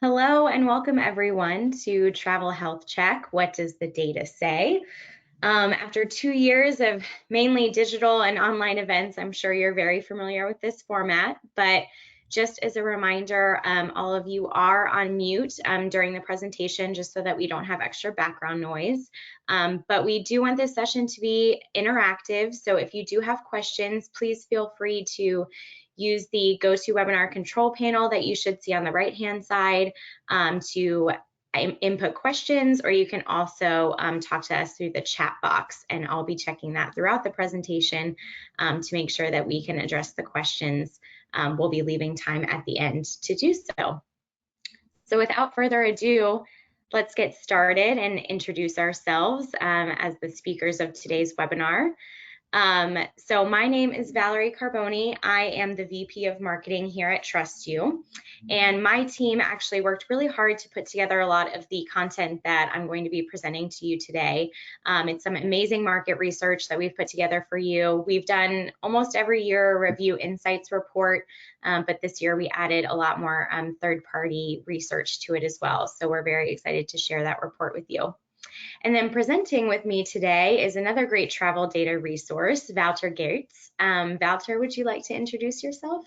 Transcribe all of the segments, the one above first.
Hello and welcome everyone to Travel Health Check. What does the data say? After 2 years of mainly digital and online events, I'm sure you're very familiar with this format, but just as a reminder, all of you are on mute during the presentation just so that we don't have extra background noise. But we do want this session to be interactive, so if you do have questions, please feel free to use the GoToWebinar control panel that you should see on the right-hand side to input questions, or you can also talk to us through the chat box, and I'll be checking that throughout the presentation to make sure that we can address the questions. We'll be leaving time at the end to do so. So without further ado, let's get started and introduce ourselves as the speakers of today's webinar. So my name is Valerie Carboni. I am the VP of Marketing here at TrustYou, and my team actually worked really hard to put together a lot of the content that I'm going to be presenting to you today. It's some amazing market research that we've put together for you. We've done almost every year a review insights report, but this year we added a lot more third-party research to it as well. So we're very excited to share that report with you. And then presenting with me today is another great travel data resource, Wouter Geerts. Wouter, would you like to introduce yourself?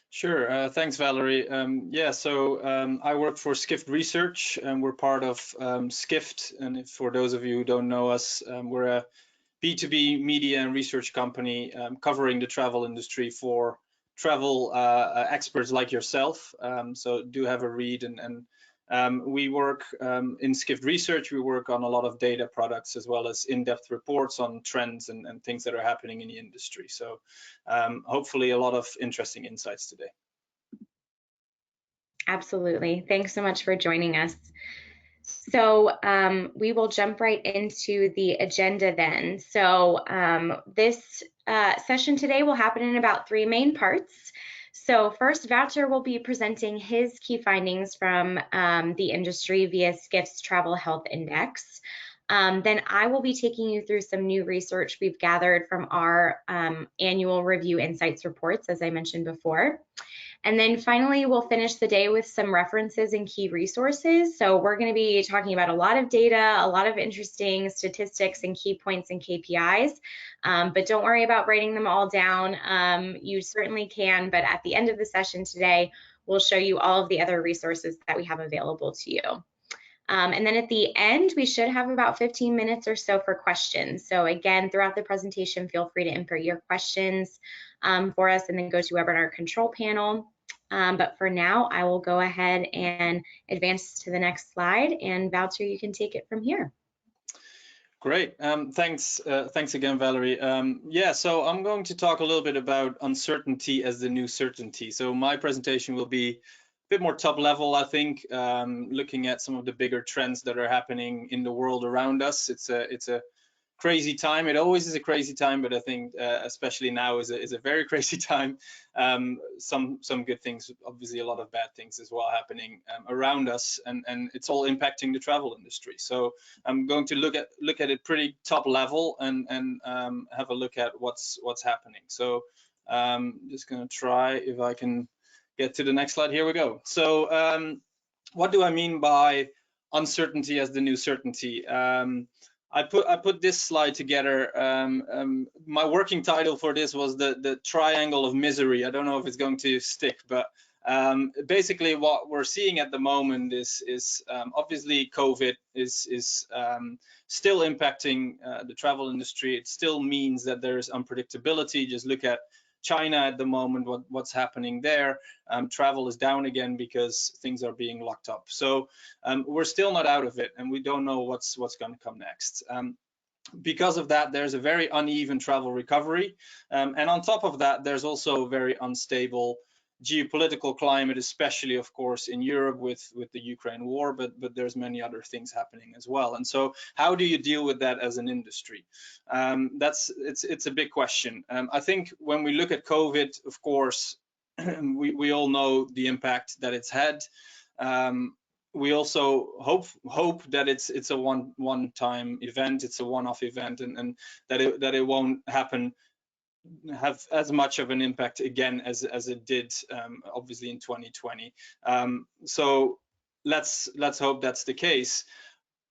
Sure, thanks Valerie. I work for Skift Research, and we're part of Skift. And for those of you who don't know us, we're a B2B media and research company covering the travel industry for travel experts like yourself. So do have a read, and we work in Skift Research. We work on a lot of data products as well as in-depth reports on trends and things that are happening in the industry. So hopefully a lot of interesting insights today. Absolutely. Thanks so much for joining us. So we will jump right into the agenda then. So this session today will happen in about 3 main parts. So first, Wouter will be presenting his key findings from the industry via Skift's Travel Health Index. Then I will be taking you through some new research we've gathered from our annual review insights reports, as I mentioned before. And then finally, we'll finish the day with some references and key resources. So we're going to be talking about a lot of data, a lot of interesting statistics and key points and KPIs, but don't worry about writing them all down. You certainly can, but at the end of the session today, we'll show you all of the other resources that we have available to you. And then at the end, we should have about 15 minutes or so for questions. So again, throughout the presentation, feel free to input your questions for us in the GoToWebinar control panel. But for now, I will go ahead and advance to the next slide, and Wouter, you can take it from here. Great, thanks again, Valerie. So I'm going to talk a little bit about uncertainty as the new certainty. So my presentation will be a bit more top level, I think, looking at some of the bigger trends that are happening in the world around us. It's a crazy time. It always is a crazy time, but I think especially now is a very crazy time. Some good things, obviously a lot of bad things as well happening around us, and it's all impacting the travel industry. So I'm going to look at it pretty top level and have a look at what's happening. So just going to try if I can get to the next slide. Here we go. So what do I mean by uncertainty as the new certainty? I put this slide together. My working title for this was the triangle of misery. I don't know if it's going to stick, but basically what we're seeing at the moment is obviously COVID is still impacting the travel industry. It still means that there is unpredictability. Just look at China at the moment, what's happening there. Travel is down again because things are being locked up. So we're still not out of it, and we don't know what's going to come next. Because of that, there's a very uneven travel recovery. And on top of that, there's also a very unstable geopolitical climate, especially of course in Europe with the Ukraine war, but there's many other things happening as well. And so how do you deal with that as an industry? It's a big question. I think when we look at COVID, of course, we all know the impact that it's had. We also hope that it's a one-time event, it's a one-off event, and that it won't have as much of an impact again as it did obviously in 2020. So let's hope that's the case.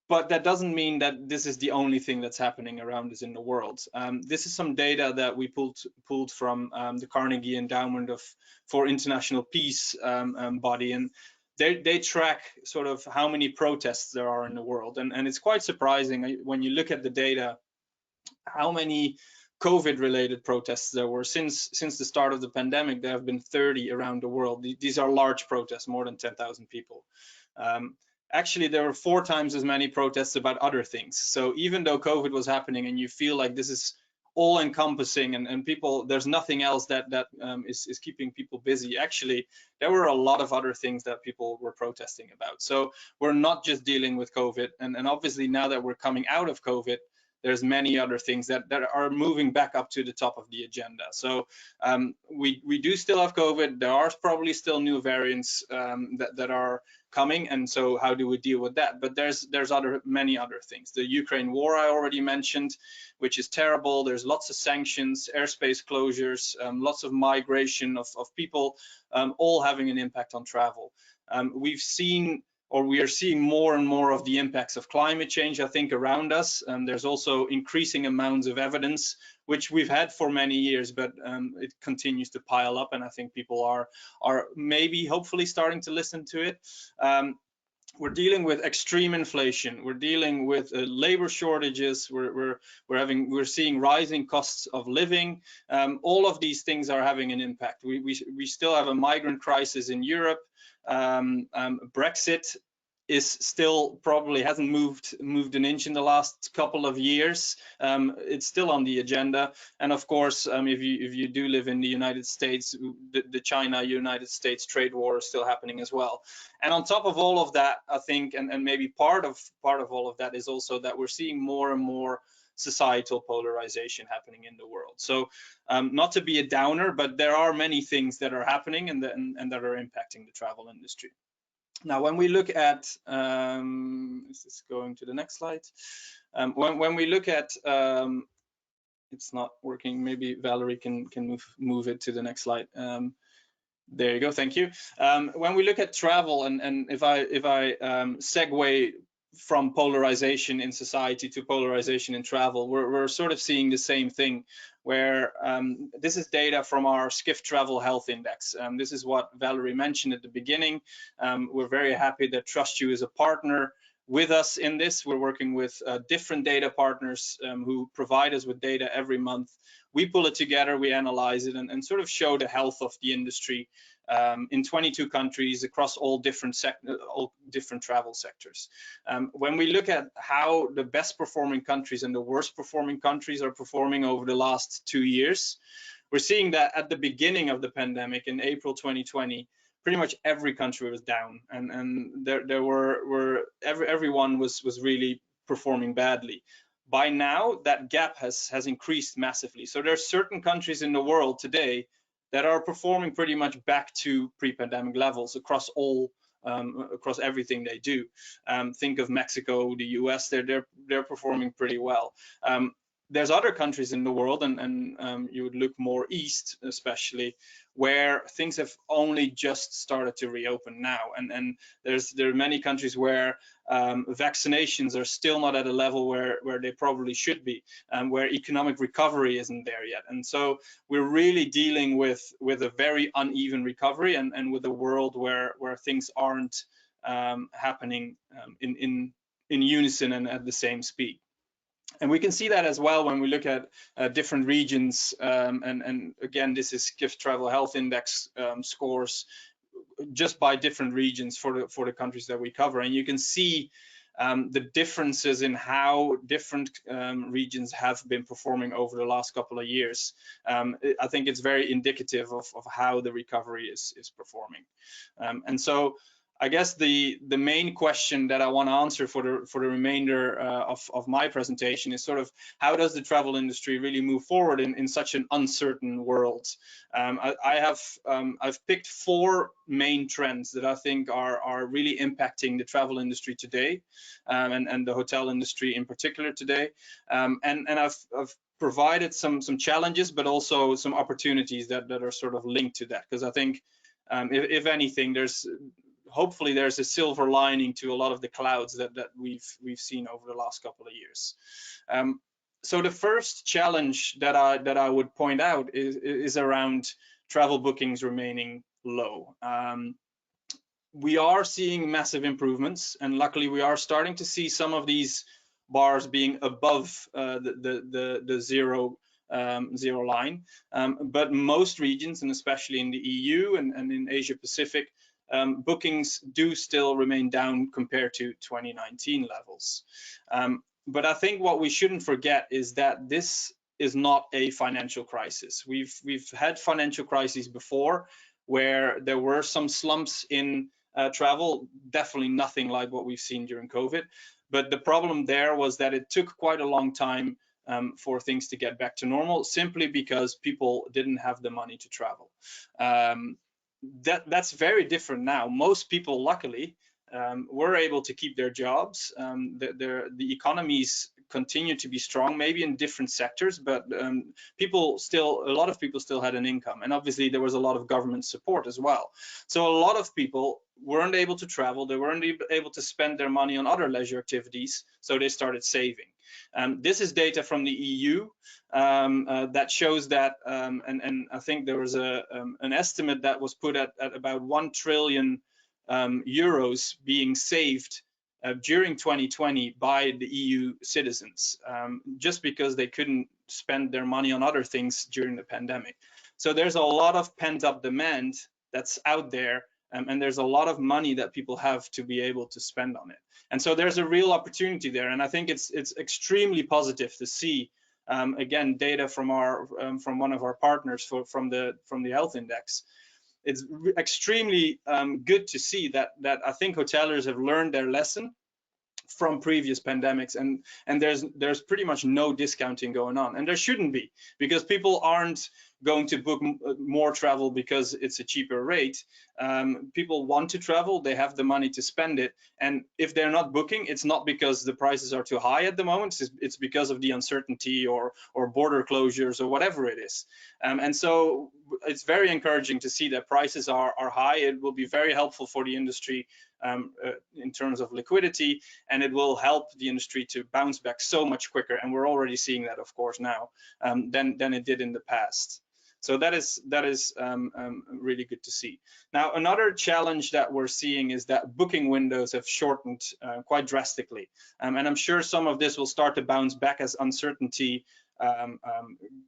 But that doesn't mean that this is the only thing that's happening around us in the world. This is some data that we pulled from the Carnegie Endowment for International Peace body, and they track sort of how many protests there are in the world, and it's quite surprising when you look at the data how many COVID-related protests there were since the start of the pandemic. There have been 30 around the world. These are large protests, more than 10,000 people. Actually, there were 4 times as many protests about other things. So even though COVID was happening and you feel like this is all encompassing and people, there's nothing else that is keeping people busy, actually there were a lot of other things that people were protesting about. So we're not just dealing with COVID, and obviously now that we're coming out of COVID, there's many other things that are moving back up to the top of the agenda. So we do still have COVID. There are probably still new variants that are coming, and so how do we deal with that? But there's many other things. The Ukraine war I already mentioned, which is terrible. There's lots of sanctions, airspace closures, lots of migration of people, all having an impact on travel. We've seen, or we are seeing, more and more of the impacts of climate change, I think, around us. There's also increasing amounts of evidence, which we've had for many years, but it continues to pile up, and I think people are maybe, hopefully, starting to listen to it. We're dealing with extreme inflation. We're dealing with labor shortages. We're seeing rising costs of living. All of these things are having an impact. We still have a migrant crisis in Europe. Brexit is still probably hasn't moved an inch in the last couple of years. It's still on the agenda, and of course, if you do live in the United States, the China-United States trade war is still happening as well. And on top of all of that, I think, and maybe part of all of that is also that we're seeing more and more societal polarization happening in the world. So not to be a downer, but there are many things that are happening and that are impacting the travel industry. Now, when we look at, is this going to the next slide? When we look at, it's not working. Maybe Valerie can move it to the next slide. There you go. Thank you. When we look at travel, and if I segue from polarization in society to polarization in travel, we're sort of seeing the same thing, where this is data from our Skiff Travel Health Index. This is what Valerie mentioned at the beginning. We're very happy that TrustYou is a partner with us in this. We're working with different data partners who provide us with data every month. We pull it together, we analyze it, and sort of show the health of the industry in 22 countries across all different travel sectors. When we look at how the best performing countries and the worst performing countries are performing over the last 2 years, we're seeing that at the beginning of the pandemic in April 2020, pretty much every country was down, and everyone was really performing badly. By now, that gap has increased massively. So there are certain countries in the world today that are performing pretty much back to pre-pandemic levels across everything they do. Think of Mexico, the US, they're performing pretty well. There's other countries in the world, and you would look more east, especially, where things have only just started to reopen now, and there are many countries where vaccinations are still not at a level where they probably should be, where economic recovery isn't there yet, and so we're really dealing with a very uneven recovery, and with a world where things aren't happening in unison and at the same speed. And we can see that as well when we look at different regions, and again, this is Skiff Travel Health Index scores just by different regions for the countries that we cover, and you can see the differences in how different regions have been performing over the last couple of years. I think it's very indicative of how the recovery is performing, and so I guess the main question that I want to answer for the remainder of my presentation is sort of, how does the travel industry really move forward in such an uncertain world? I've picked 4 main trends that I think are really impacting the travel industry today, and the hotel industry in particular today, and I've provided some challenges, but also some opportunities that are sort of linked to that, because I think if anything, hopefully there's a silver lining to a lot of the clouds that we've seen over the last couple of years. So the first challenge that I would point out is around travel bookings remaining low. We are seeing massive improvements, and luckily we are starting to see some of these bars being above the zero line. But most regions, and especially in the EU and in Asia Pacific, bookings do still remain down compared to 2019 levels. But I think what we shouldn't forget is that this is not a financial crisis. We've had financial crises before where there were some slumps in travel, definitely nothing like what we've seen during COVID. But the problem there was that it took quite a long time for things to get back to normal, simply because people didn't have the money to travel. That's very different now. Most people, luckily, were able to keep their jobs. The economies continue to be strong, maybe in different sectors, but a lot of people still had an income, and obviously there was a lot of government support as well. So a lot of people weren't able to travel, they weren't able to spend their money on other leisure activities, so they started saving. This is data from the EU that shows that, and I think there was an estimate that was put at about 1 trillion euros being saved during 2020 by the EU citizens, just because they couldn't spend their money on other things during the pandemic. So there's a lot of pent-up demand that's out there, and there's a lot of money that people have to be able to spend on it. And so there's a real opportunity there, and I think it's extremely positive to see again data from one of our partners from the health index. It's extremely good to see that I think hoteliers have learned their lesson from previous pandemics, and there's pretty much no discounting going on, and there shouldn't be, because people aren't going to book more travel because it's a cheaper rate. People want to travel, they have the money to spend it, and if they're not booking, it's not because the prices are too high at the moment, it's because of the uncertainty or border closures or whatever it is. And so it's very encouraging to see that prices are high. It will be very helpful for the industry in terms of liquidity, and it will help the industry to bounce back so much quicker, and we're already seeing that, of course, now than it did in the past. So that is really good to see. Now, another challenge that we're seeing is that booking windows have shortened quite drastically, and I'm sure some of this will start to bounce back as uncertainty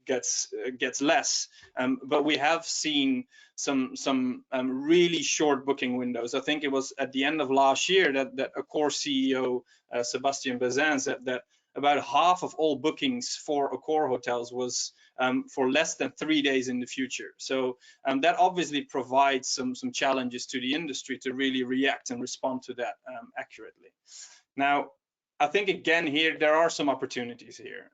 gets less. But we have seen some really short booking windows. I think it was at the end of last year that Accor CEO Sébastien Bazin said that about half of all bookings for Accor hotels was for less than 3 days in the future. So that obviously provides some challenges to the industry to really react and respond to that accurately. Now, I think again here there are some opportunities here.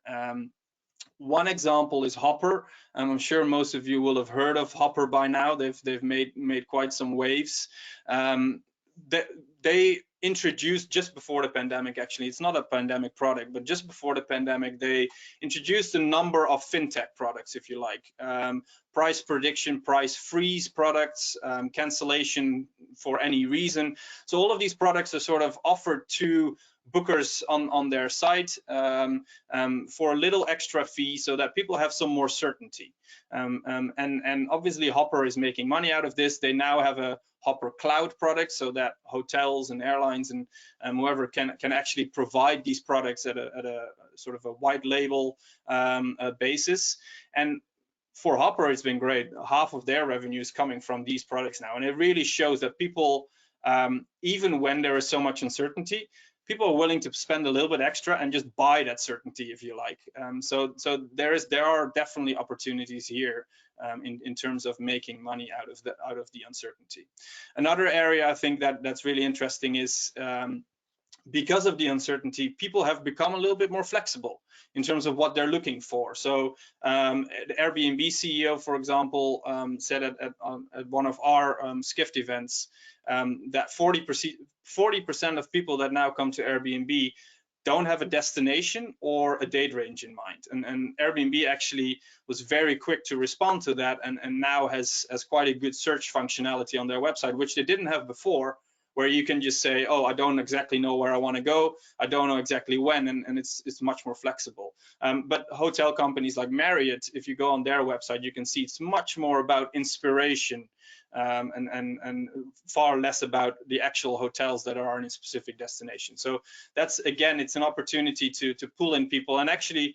One example is Hopper. I'm sure most of you will have heard of Hopper by now. They've made quite some waves. They introduced just before the pandemic, actually, it's not a pandemic product, but just before the pandemic, they introduced a number of fintech products, if you like, price prediction, price freeze products, cancellation for any reason. So all of these products are sort of offered to bookers on their site for a little extra fee so that people have some more certainty. And obviously Hopper is making money out of this. They now have a Hopper Cloud product so that hotels and airlines and whoever can actually provide these products at a sort of a white label basis. And for Hopper, it's been great. Half of their revenue is coming from these products now. And it really shows that people, even when there is so much uncertainty, people are willing to spend a little bit extra and just buy that certainty, if you like. So there are definitely opportunities here in terms of making money out of the uncertainty. Another area I think that's really interesting is because of the uncertainty, people have become a little bit more flexible in terms of what they're looking for. So the Airbnb CEO, for example, said at one of our Skift events that 40% of people that now come to Airbnb don't have a destination or a date range in mind. And Airbnb actually was very quick to respond to that and now has quite a good search functionality on their website, which they didn't have before. where you can just say, oh, I don't exactly know where I want to go, I don't know exactly when, and it's much more flexible. But hotel companies like Marriott, if you go on their website, you can see it's much more about inspiration, and far less about the actual hotels that are in a specific destination. So that's, again, it's an opportunity to pull in people and actually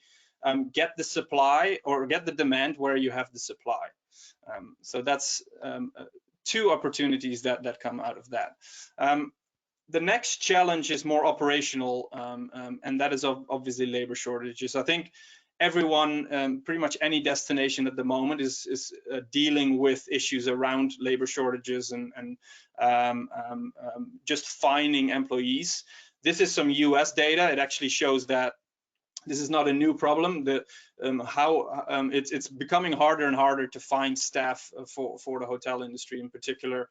get the supply or get the demand where you have the supply. So that's two opportunities that come out of that. The next challenge is more operational, and that is obviously labor shortages. I think everyone, pretty much any destination at the moment is dealing with issues around labor shortages and just finding employees. This is some US data. It actually shows that this is not a new problem. It's becoming harder and harder to find staff for the hotel industry in particular.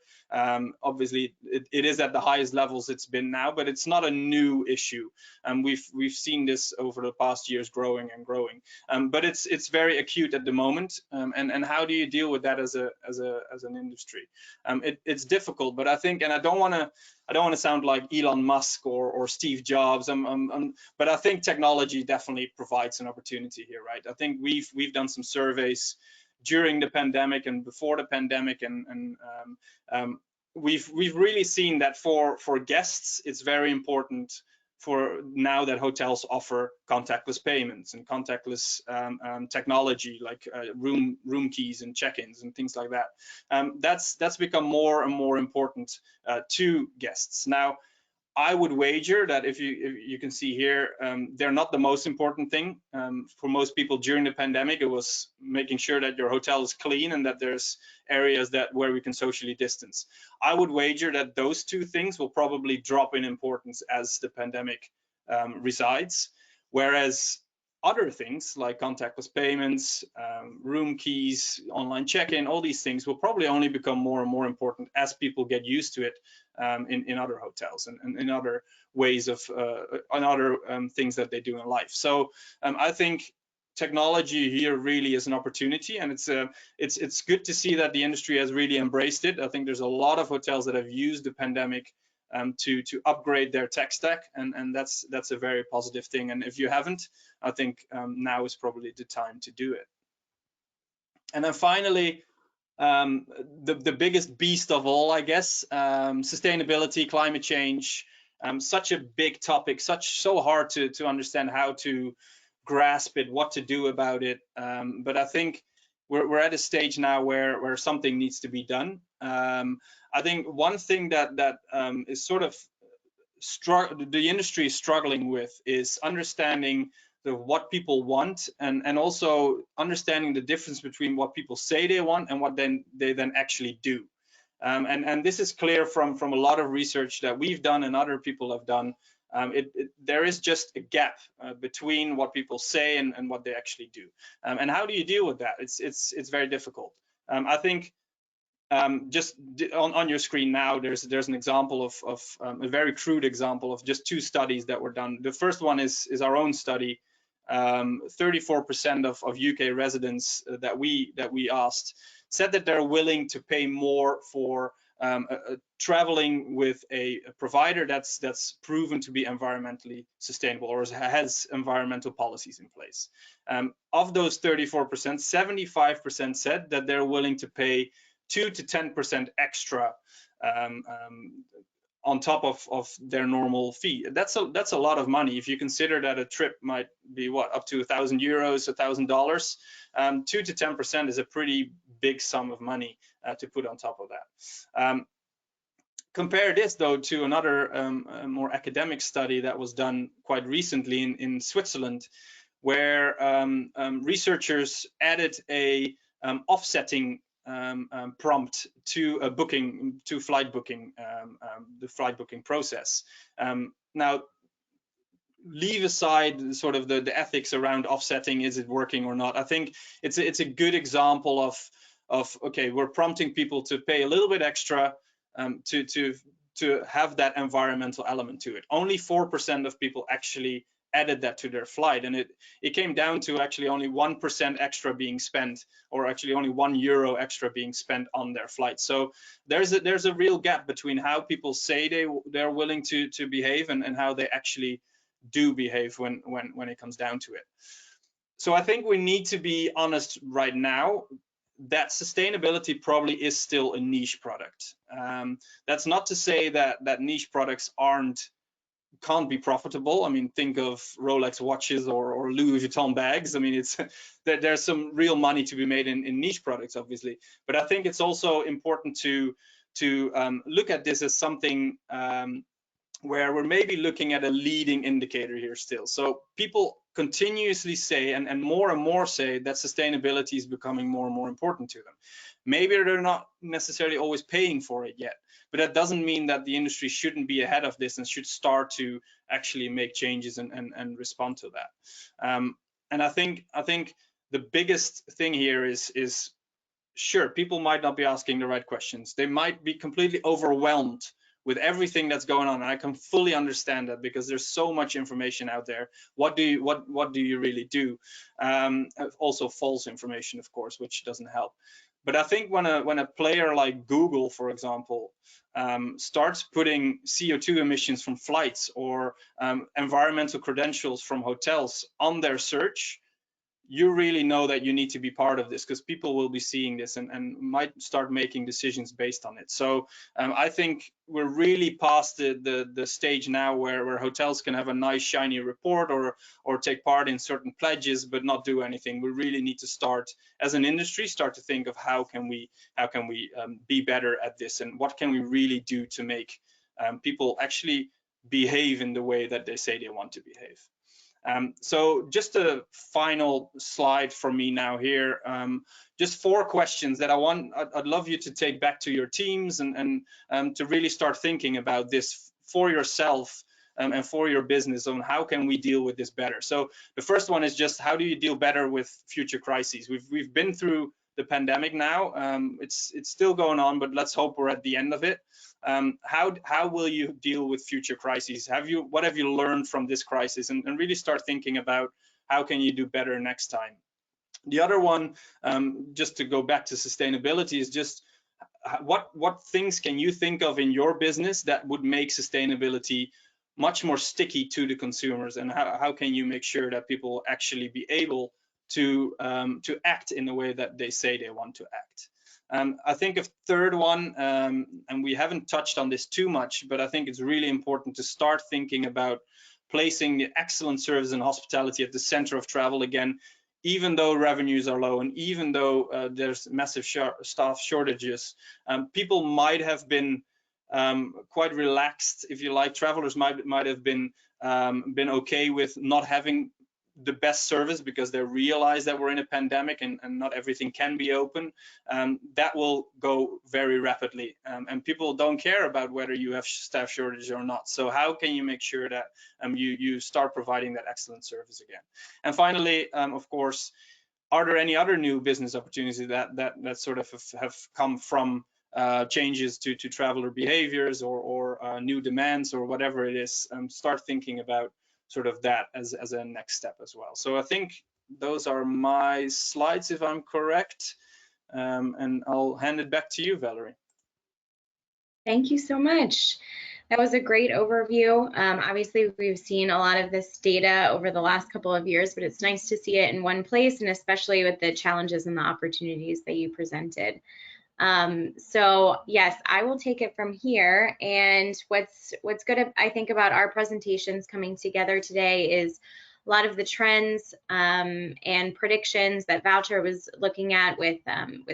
Obviously, it is at the highest levels it's been now, but it's not a new issue. We've seen this over the past years growing and growing. But it's very acute at the moment. And how do you deal with that as an industry? It's difficult, but I think, and I don't want to sound like Elon Musk or Steve Jobs, but I think technology definitely provides an opportunity here, right? I think we've done some surveys during the pandemic and before the pandemic, and we've really seen that for guests, it's very important for now that hotels offer contactless payments and contactless technology like room keys and check-ins and things like that. That's become more and more important to guests. Now, I would wager that if you can see here, they're not the most important thing. For most people during the pandemic, it was making sure that your hotel is clean and that there's areas where we can socially distance. I would wager that those two things will probably drop in importance as the pandemic resides, whereas other things like contactless payments, room keys, online check-in, all these things will probably only become more and more important as people get used to it in other hotels and in other ways of on other things that they do in life. So I think technology here really is an opportunity, and it's good to see that the industry has really embraced it. I think there's a lot of hotels that have used the pandemic to upgrade their tech stack, and that's a very positive thing. And if you haven't, I think now is probably the time to do it. And then finally, the biggest beast of all, I guess, sustainability, climate change, such a big topic, so hard to understand how to grasp it, what to do about it. But I think we're at a stage now where something needs to be done. I think one thing that is sort of the industry is struggling with is understanding what people want, and also understanding the difference between what people say they want and what they then actually do. And this is clear from a lot of research that we've done and other people have done. There is just a gap between what people say and what they actually do. And how do you deal with that? It's very difficult. I think just on your screen now, there's an example of a very crude example of just two studies that were done. The first one is our own study. 34% of UK residents that we asked said that they're willing to pay more for traveling with a provider that's proven to be environmentally sustainable or has environmental policies in place. Of those 34%, 75% said that they're willing to pay 2 to 10% extra on top of their normal fee. That's a lot of money if you consider that a trip might be up to €1,000, $1,000. 2 to 10% is a pretty big sum of money to put on top of that. Compare this though to another more academic study that was done quite recently in Switzerland, where researchers added a offsetting prompt to flight booking, the flight booking process. Now, leave aside sort of the ethics around offsetting, is it working or not? I think it's a good example of okay, we're prompting people to pay a little bit extra to have that environmental element to it. Only 4% of people actually added that to their flight, and it came down to actually only 1% extra being spent, or actually only €1 extra being spent on their flight. So there's a real gap between how people say they're willing to behave and how they actually do behave when it comes down to it. So I think we need to be honest right now that sustainability probably is still a niche product. That's not to say that niche products can't be profitable. I mean, think of Rolex watches or Louis Vuitton bags. I mean, it's there's some real money to be made in niche products, obviously. But I think it's also important to look at this as something where we're maybe looking at a leading indicator here still. So people continuously say and more say that sustainability is becoming more and more important to them. Maybe they're not necessarily always paying for it yet, but that doesn't mean that the industry shouldn't be ahead of this and should start to actually make changes and respond to that. And I think the biggest thing here is sure, people might not be asking the right questions. They might be completely overwhelmed with everything that's going on, and I can fully understand that because there's so much information out there. What do you really do? Also false information, of course, which doesn't help. But I think when a player like Google, for example, starts putting CO2 emissions from flights or environmental credentials from hotels on their search, you really know that you need to be part of this, because people will be seeing this and might start making decisions based on it. So I think we're really past the stage now where hotels can have a nice shiny report or take part in certain pledges but not do anything. We really need to start, as an industry, to think of how can we be better at this, and what can we really do to make people actually behave in the way that they say they want to behave. So just a final slide for me now here. Just 4 questions that I'd love you to take back to your teams and to really start thinking about this for yourself and for your business on how can we deal with this better. So the first one is just, how do you deal better with future crises? We've been through the pandemic now. It's still going on, but let's hope we're at the end of it. How will you deal with future crises? What have you learned from this crisis, and really start thinking about how can you do better next time. The other one, just to go back to sustainability, is just what things can you think of in your business that would make sustainability much more sticky to the consumers, and how can you make sure that people actually be able to act in the way that they say they want to act. I think a third one, and we haven't touched on this too much, but I think it's really important to start thinking about placing the excellent service and hospitality at the center of travel again, even though revenues are low and even though there's massive staff shortages. People might have been quite relaxed, if you like. Travelers might have been okay with not having the best service because they realize that we're in a pandemic and not everything can be open. That will go very rapidly, and people don't care about whether you have staff shortage or not. So how can you make sure that you start providing that excellent service again? And finally, of course, are there any other new business opportunities that sort of have come from changes to traveler behaviors or new demands or whatever it is? Start thinking about sort of that as a next step as well. So I think those are my slides, if I'm correct, and I'll hand it back to you, Valerie. Thank you so much. That was a great overview. Obviously, we've seen a lot of this data over the last couple of years, but it's nice to see it in one place, and especially with the challenges and the opportunities that you presented. So yes, I will take it from here. And what's good, I think, about our presentations coming together today is a lot of the trends and predictions that Voucher was looking at with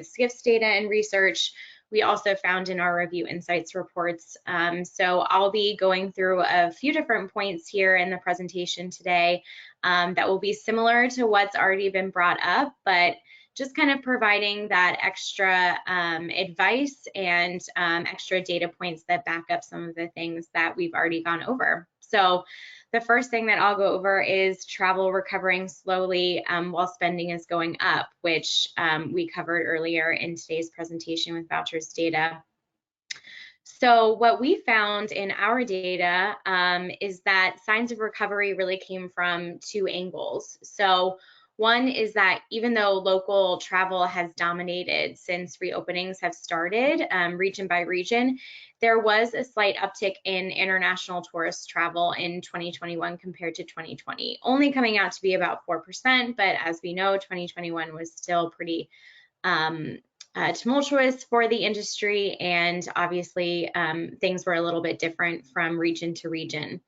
Skift's data and research. We also found in our review insights reports. So I'll be going through a few different points here in the presentation today that will be similar to what's already been brought up, but just kind of providing that extra advice and extra data points that back up some of the things that we've already gone over. So the first thing that I'll go over is travel recovering slowly while spending is going up, which we covered earlier in today's presentation with Voucher's data. So what we found in our data is that signs of recovery really came from two angles. So one is that even though local travel has dominated since reopenings have started, region by region, there was a slight uptick in international tourist travel in 2021 compared to 2020, only coming out to be about 4%, but as we know, 2021 was still pretty tumultuous for the industry, and obviously things were a little bit different from region to region.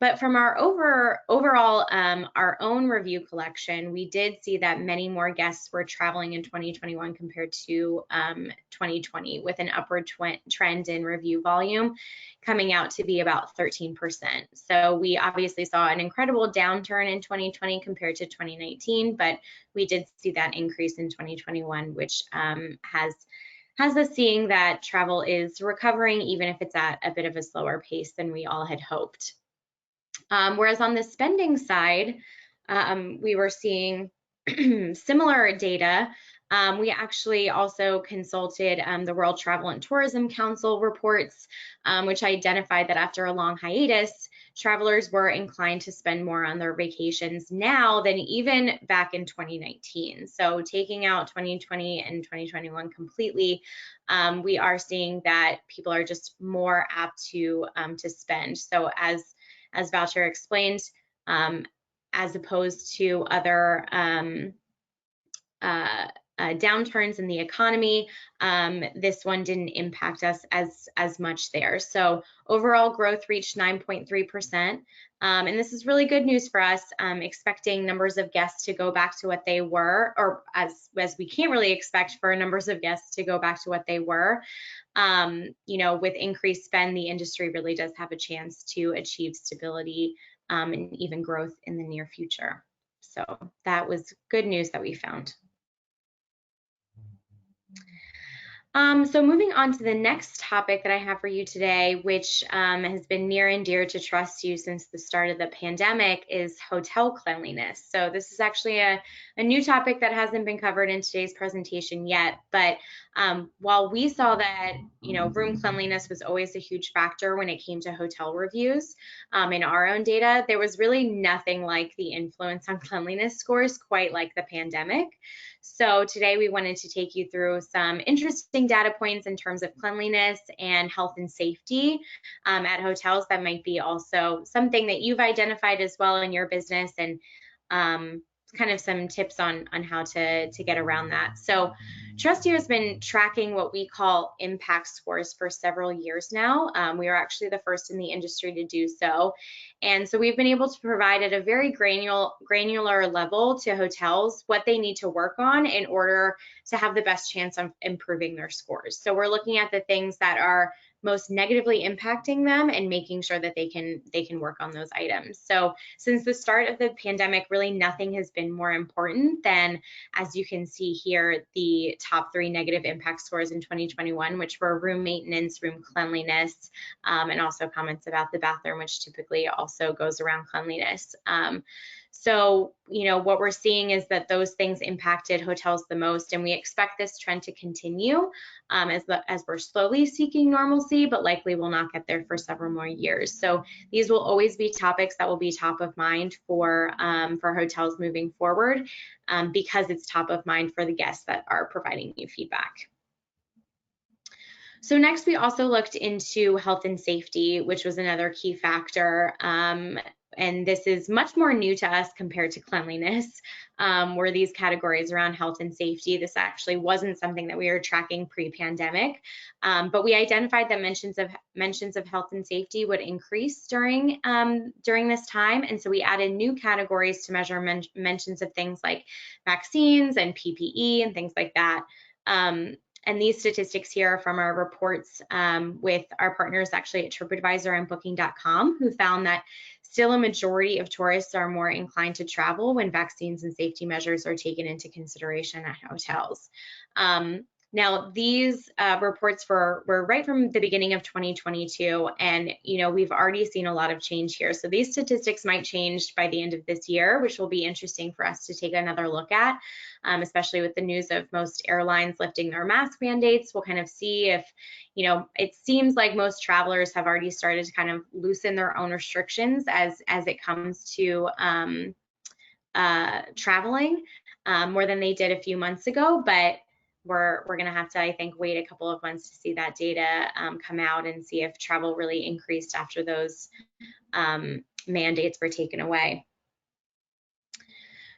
But from our overall our own review collection, we did see that many more guests were traveling in 2021 compared to 2020, with an upward trend in review volume coming out to be about 13%. So we obviously saw an incredible downturn in 2020 compared to 2019, but we did see that increase in 2021, which has us seeing that travel is recovering, even if it's at a bit of a slower pace than we all had hoped. Whereas on the spending side, we were seeing similar data. We actually also consulted the World Travel and Tourism Council reports, which identified that after a long hiatus, travelers were inclined to spend more on their vacations now than even back in 2019. So taking out 2020 and 2021 completely, we are seeing that people are just more apt to spend. So as Voucher explained, as opposed to other downturns in the economy, this one didn't impact us as much there. So overall growth reached 9.3%. And this is really good news for us, expecting numbers of guests to go back to what they were, or as we can't really expect for numbers of guests to go back to what they were. You know, with increased spend, the industry really does have a chance to achieve stability and even growth in the near future. So that was good news that we found. So moving on to the next topic that I have for you today, which has been near and dear to TrustYou since the start of the pandemic, is hotel cleanliness. So this is actually a new topic that hasn't been covered in today's presentation yet, but while we saw that, you know, room cleanliness was always a huge factor when it came to hotel reviews in our own data, there was really nothing like the influence on cleanliness scores quite like the pandemic. So today we wanted to take you through some interesting data points in terms of cleanliness and health and safety at hotels that might be also something that you've identified as well in your business, and kind of some tips on how to get around that. So TrustYou has been tracking what we call impact scores for several years now. We are actually the first in the industry to do so. And so we've been able to provide at a very granular level to hotels what they need to work on in order to have the best chance of improving their scores. So we're looking at the things that are most negatively impacting them and making sure that they can work on those items. So since the start of the pandemic, really nothing has been more important than, as you can see here, the top 3 negative impact scores in 2021, which were room maintenance, room cleanliness, and also comments about the bathroom, which typically also goes around cleanliness. So, you know, what we're seeing is that those things impacted hotels the most, and we expect this trend to continue as we're slowly seeking normalcy, but likely will not get there for several more years. So these will always be topics that will be top of mind for hotels moving forward, because it's top of mind for the guests that are providing you feedback. So next, we also looked into health and safety, which was another key factor. And this is much more new to us compared to cleanliness, where these categories around health and safety, this actually wasn't something that we were tracking pre-pandemic, but we identified that mentions of health and safety would increase during this time, and so we added new categories to measure mentions of things like vaccines and PPE and things like that. And these statistics here are from our reports with our partners actually at TripAdvisor and Booking.com, who found that still a majority of tourists are more inclined to travel when vaccines and safety measures are taken into consideration at hotels. Now, these reports were right from the beginning of 2022, and we've already seen a lot of change here. So these statistics might change by the end of this year, which will be interesting for us to take another look at, especially with the news of most airlines lifting their mask mandates. We'll kind of see if, it seems like most travelers have already started to kind of loosen their own restrictions as it comes to traveling more than they did a few months ago, but we're going to have to, I think, wait a couple of months to see that data come out and see if travel really increased after those mandates were taken away.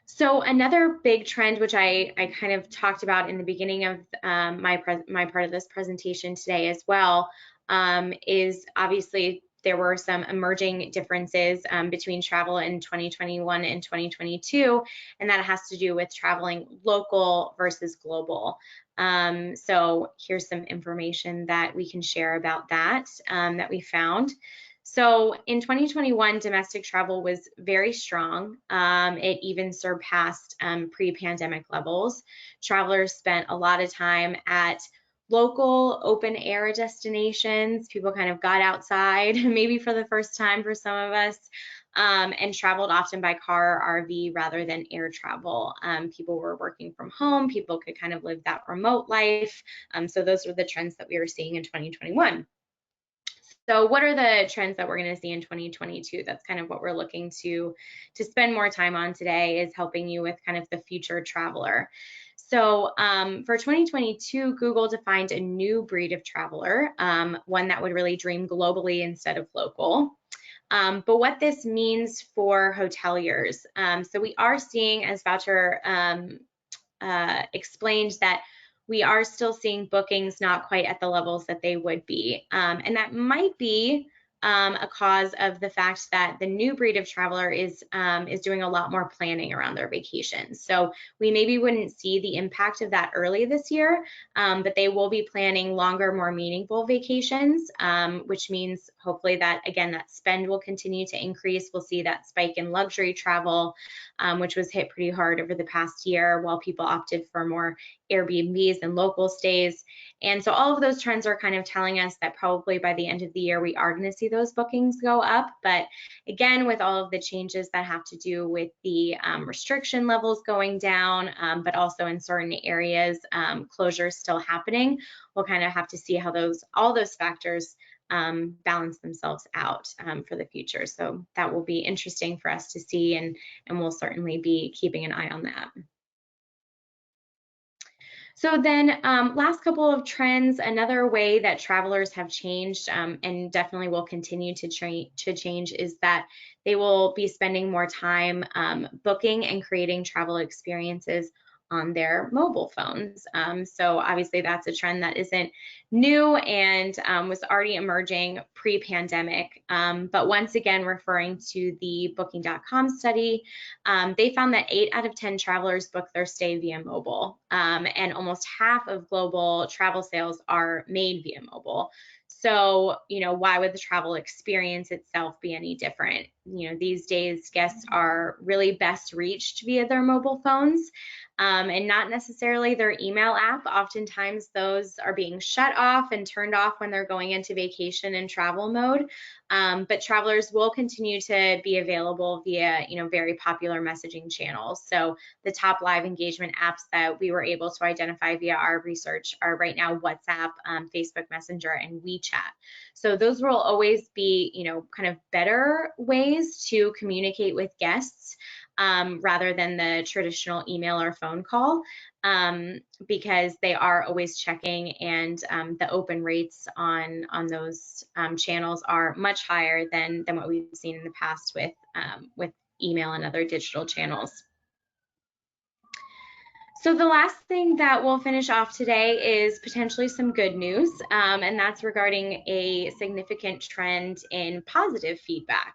So another big trend, which I kind of talked about in the beginning of my part of this presentation today as well, is obviously there were some emerging differences between travel in 2021 and 2022, and that has to do with traveling local versus global. So here's some information that we can share about that that we found. So in 2021, domestic travel was very strong. It even surpassed pre-pandemic levels. Travelers spent a lot of time at local open air destinations. People kind of got outside, maybe for the first time for some of us, and traveled often by car or RV rather than air travel. People were working from home. People could kind of live that remote life. So those were the trends that we were seeing in 2021. So what are the trends that we're going to see in 2022? That's kind of what we're looking to spend more time on today, is helping you with kind of the future traveler. So for 2022, Google defined a new breed of traveler, one that would really dream globally instead of local. But what this means for hoteliers. So we are seeing, as Wouter explained, that we are still seeing bookings not quite at the levels that they would be. And that might be a cause of the fact that the new breed of traveler is doing a lot more planning around their vacations. So we maybe wouldn't see the impact of that early this year, but they will be planning longer, more meaningful vacations, which means hopefully that, again, that spend will continue to increase. We'll see that spike in luxury travel, which was hit pretty hard over the past year, while people opted for more Airbnbs and local stays. And so all of those trends are kind of telling us that probably by the end of the year, we are going to see those bookings go up. But again, with all of the changes that have to do with the restriction levels going down, but also in certain areas, closures still happening, we'll kind of have to see how all those factors balance themselves out for the future. So that will be interesting for us to see, and we'll certainly be keeping an eye on that. So then last couple of trends, another way that travelers have changed and definitely will continue to change, is that they will be spending more time booking and creating travel experiences on their mobile phones. So obviously that's a trend that isn't new and was already emerging pre-pandemic. But once again, referring to the Booking.com study, they found that 8 out of 10 travelers book their stay via mobile, and almost half of global travel sales are made via mobile. So, why would the travel experience itself be any different? These days, guests are really best reached via their mobile phones, and not necessarily their email app. Oftentimes, those are being shut off and turned off when they're going into vacation and travel mode. But travelers will continue to be available via, very popular messaging channels. So the top live engagement apps that we were able to identify via our research are right now WhatsApp, Facebook Messenger, and WeChat. So those will always be, kind of better ways to communicate with guests rather than the traditional email or phone call, because they are always checking, and the open rates on those channels are much higher than what we've seen in the past with email and other digital channels. So the last thing that we'll finish off today is potentially some good news, and that's regarding a significant trend in positive feedback.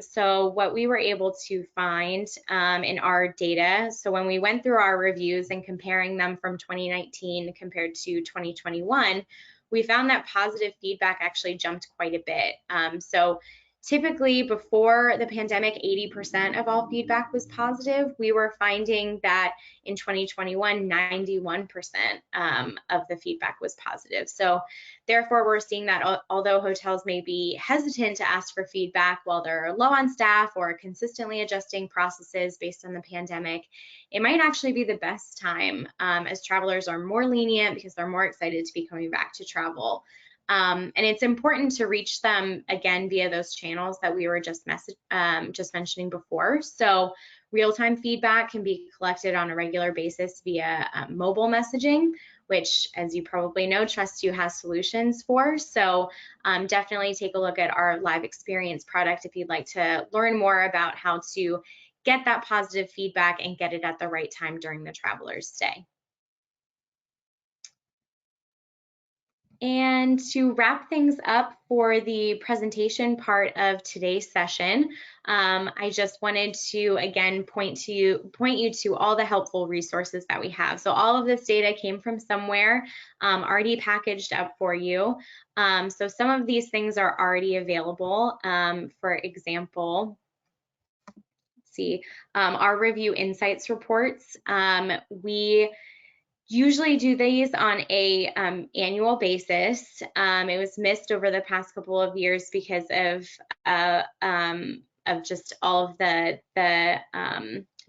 So what we were able to find in our data, so when we went through our reviews and comparing them from 2019 compared to 2021, we found that positive feedback actually jumped quite a bit. So typically before the pandemic, 80% of all feedback was positive. We were finding that in 2021, 91% of the feedback was positive. So therefore, we're seeing that although hotels may be hesitant to ask for feedback while they're low on staff or consistently adjusting processes based on the pandemic, it might actually be the best time as travelers are more lenient because they're more excited to be coming back to travel. And it's important to reach them again via those channels that we were just mentioning before. So real-time feedback can be collected on a regular basis via mobile messaging, which, as you probably know, TrustYou has solutions for. So definitely take a look at our live experience product if you'd like to learn more about how to get that positive feedback and get it at the right time during the traveler's stay. And to wrap things up for the presentation part of today's session, I just wanted to again point you to all the helpful resources that we have. So all of this data came from somewhere already packaged up for you. So some of these things are already available. For example, let's see, our review insights reports. We usually do these on a annual basis. It was missed over the past couple of years because of just all of the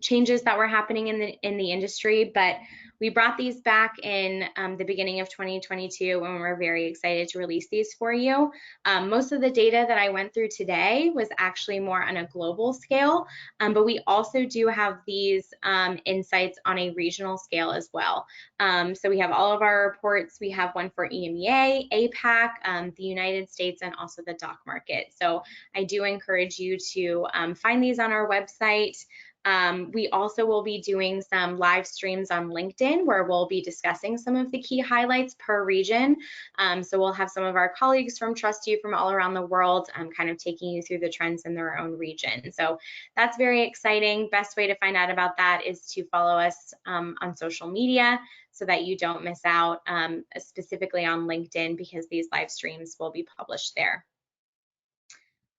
changes that were happening in the industry. But we brought these back in the beginning of 2022, and we're very excited to release these for you. Most of the data that I went through today was actually more on a global scale, but we also do have these insights on a regional scale as well. So we have all of our reports. We have one for EMEA, APAC, the United States, and also the DACH market. So I do encourage you to find these on our website. We also will be doing some live streams on LinkedIn where we'll be discussing some of the key highlights per region. So we'll have some of our colleagues from TrustYou from all around the world kind of taking you through the trends in their own region. So that's very exciting. Best way to find out about that is to follow us on social media so that you don't miss out, specifically on LinkedIn, because these live streams will be published there.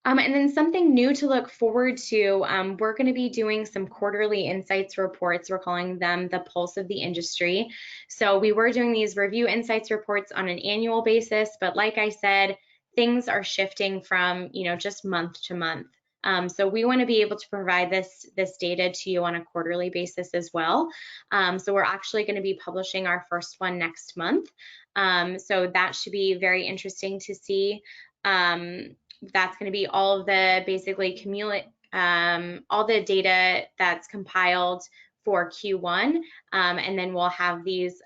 And then something new to look forward to, we're going to be doing some quarterly insights reports. We're calling them the pulse of the industry. So we were doing these review insights reports on an annual basis, but like I said, things are shifting from, just month to month. So we want to be able to provide this data to you on a quarterly basis as well. So we're actually going to be publishing our first one next month. So that should be very interesting to see. That's going to be all of the basically all the data that's compiled for Q1, and then we'll have these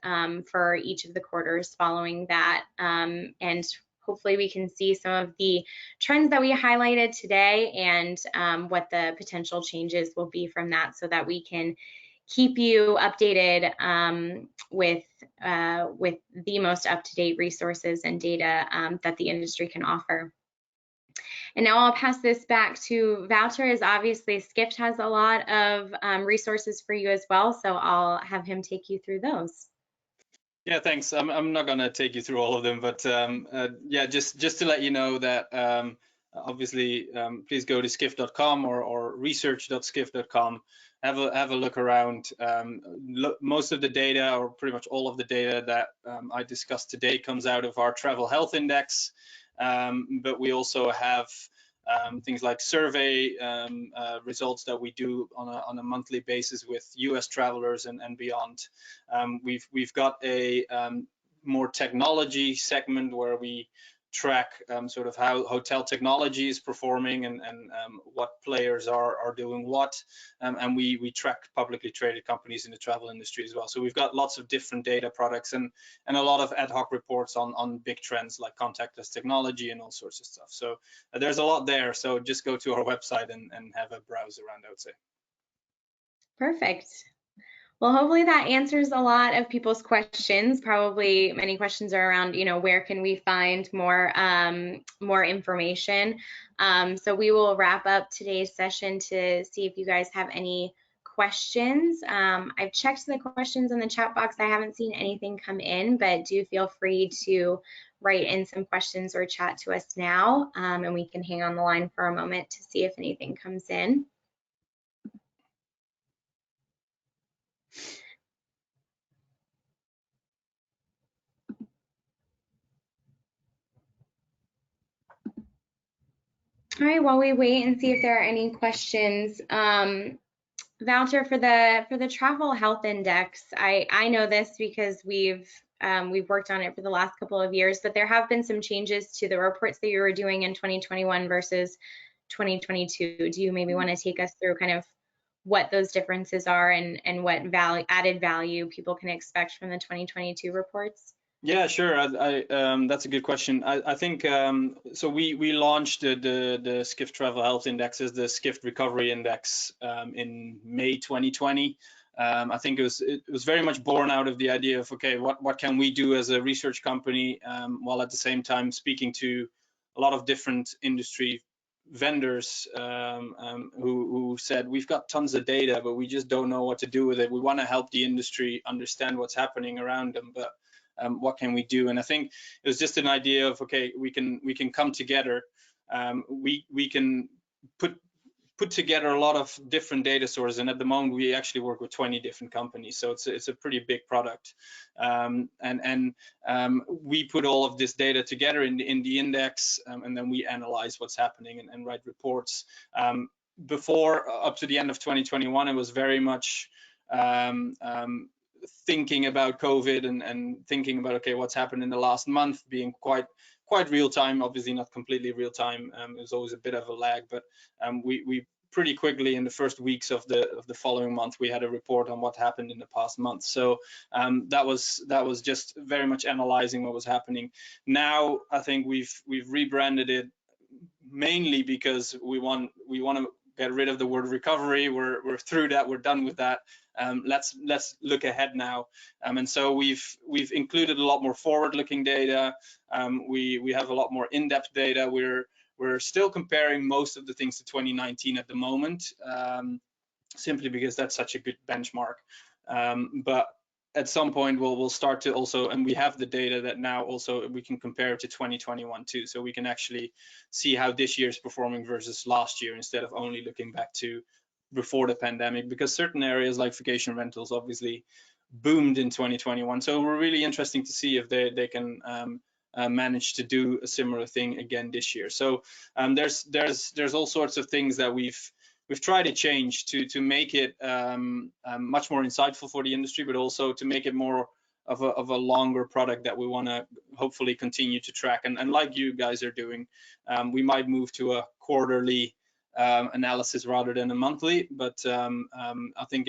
for each of the quarters following that, and hopefully we can see some of the trends that we highlighted today and what the potential changes will be from that, so that we can keep you updated with the most up-to-date resources and data that the industry can offer. And now I'll pass this back to Wouter, as obviously Skift has a lot of resources for you as well, so I'll have him take you through those. Yeah, thanks. I'm not going to take you through all of them, but yeah, just to let you know that obviously please go to skift.com or research.skift.com. Have a look around. Most of the data, or pretty much all of the data that I discussed today, comes out of our travel health index. But we also have things like survey results that we do on a monthly basis with US travelers and beyond. We've got a more technology segment where we track sort of how hotel technology is performing and what players are doing what, and we track publicly traded companies in the travel industry as well. So we've got lots of different data products and a lot of ad hoc reports on big trends like contactless technology and all sorts of stuff. So there's a lot there, so just go to our website and have a browse around, I would say. Perfect. Well, hopefully that answers a lot of people's questions. Probably many questions are around, where can we find more information. So we will wrap up today's session to see if you guys have any questions. I've checked the questions in the chat box. I haven't seen anything come in, but do feel free to write in some questions or chat to us now, and we can hang on the line for a moment to see if anything comes in. All right, while we wait and see if there are any questions, Voucher, for the travel health index, I know this because we've worked on it for the last couple of years, but there have been some changes to the reports that you were doing in 2021 versus 2022. Do you maybe want to take us through kind of what those differences are and what added value people can expect from the 2022 reports? Yeah, sure. That's a good question. I think so. We launched the Skift Travel Health Indexes, the Skift Recovery Index, in May 2020. I think it was very much born out of the idea of, okay, what can we do as a research company, while at the same time speaking to a lot of different industry vendors, who said, we've got tons of data, but we just don't know what to do with it. We want to help the industry understand what's happening around them, but what can we do? And I think it was just an idea of, okay, we can come together. We can put together a lot of different data sources, and at the moment we actually work with 20 different companies, so it's a pretty big product. We put all of this data together in the index, and then we analyze what's happening and write reports. Before, up to the end of 2021, it was very much thinking about COVID and thinking about, okay, what's happened in the last month, being quite real time, obviously not completely real time. It was always a bit of a lag, but we pretty quickly, in the first weeks of the following month, we had a report on what happened in the past month. So that was just very much analyzing what was happening. Now I think we've rebranded it mainly because we want to get rid of the word recovery. We're through that. We're done with that. Let's look ahead now. And so we've included a lot more forward-looking data. We have a lot more in-depth data. We're still comparing most of the things to 2019 at the moment, simply because that's such a good benchmark. But at some point we'll start to also, and we have the data that now also we can compare it to 2021 too, so we can actually see how this year is performing versus last year, instead of only looking back to before the pandemic, because certain areas like vacation rentals obviously boomed in 2021. So we're really interesting to see if they can manage to do a similar thing again this year. So there's all sorts of things that we've tried to change to make it much more insightful for the industry, but also to make it more of a longer product that we want to hopefully continue to track. And like you guys are doing, we might move to a quarterly analysis rather than a monthly. But I think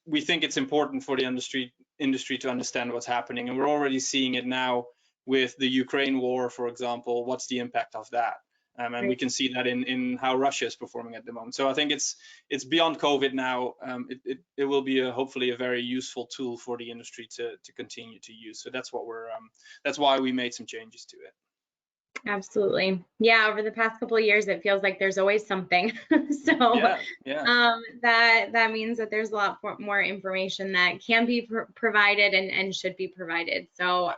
we think it's important for the industry to understand what's happening, and we're already seeing it now with the Ukraine war, for example. What's the impact of that? And we can see that in how Russia is performing at the moment. So I think it's beyond COVID now. It will be hopefully a very useful tool for the industry to continue to use. So that's what that's why we made some changes to it. Absolutely. Yeah, over the past couple of years, it feels like there's always something. So yeah. That means that there's a lot more information that can be provided and should be provided. So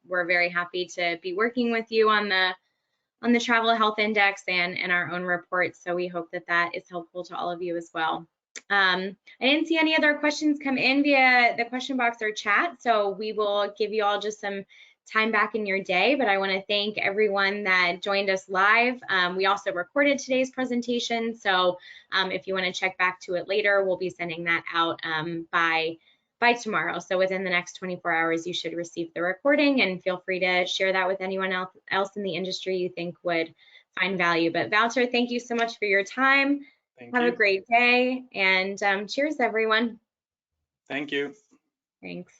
we're very happy to be working with you on the Travel Health Index and our own reports. So we hope that is helpful to all of you as well. I didn't see any other questions come in via the question box or chat, so we will give you all just some time back in your day, but I want to thank everyone that joined us live. We also recorded today's presentation, so if you want to check back to it later, we'll be sending that out by tomorrow. So within the next 24 hours, you should receive the recording, and feel free to share that with anyone else in the industry you think would find value. But Wouter, thank you so much for your time. Have a great day, and cheers, everyone. Thank you. Thanks.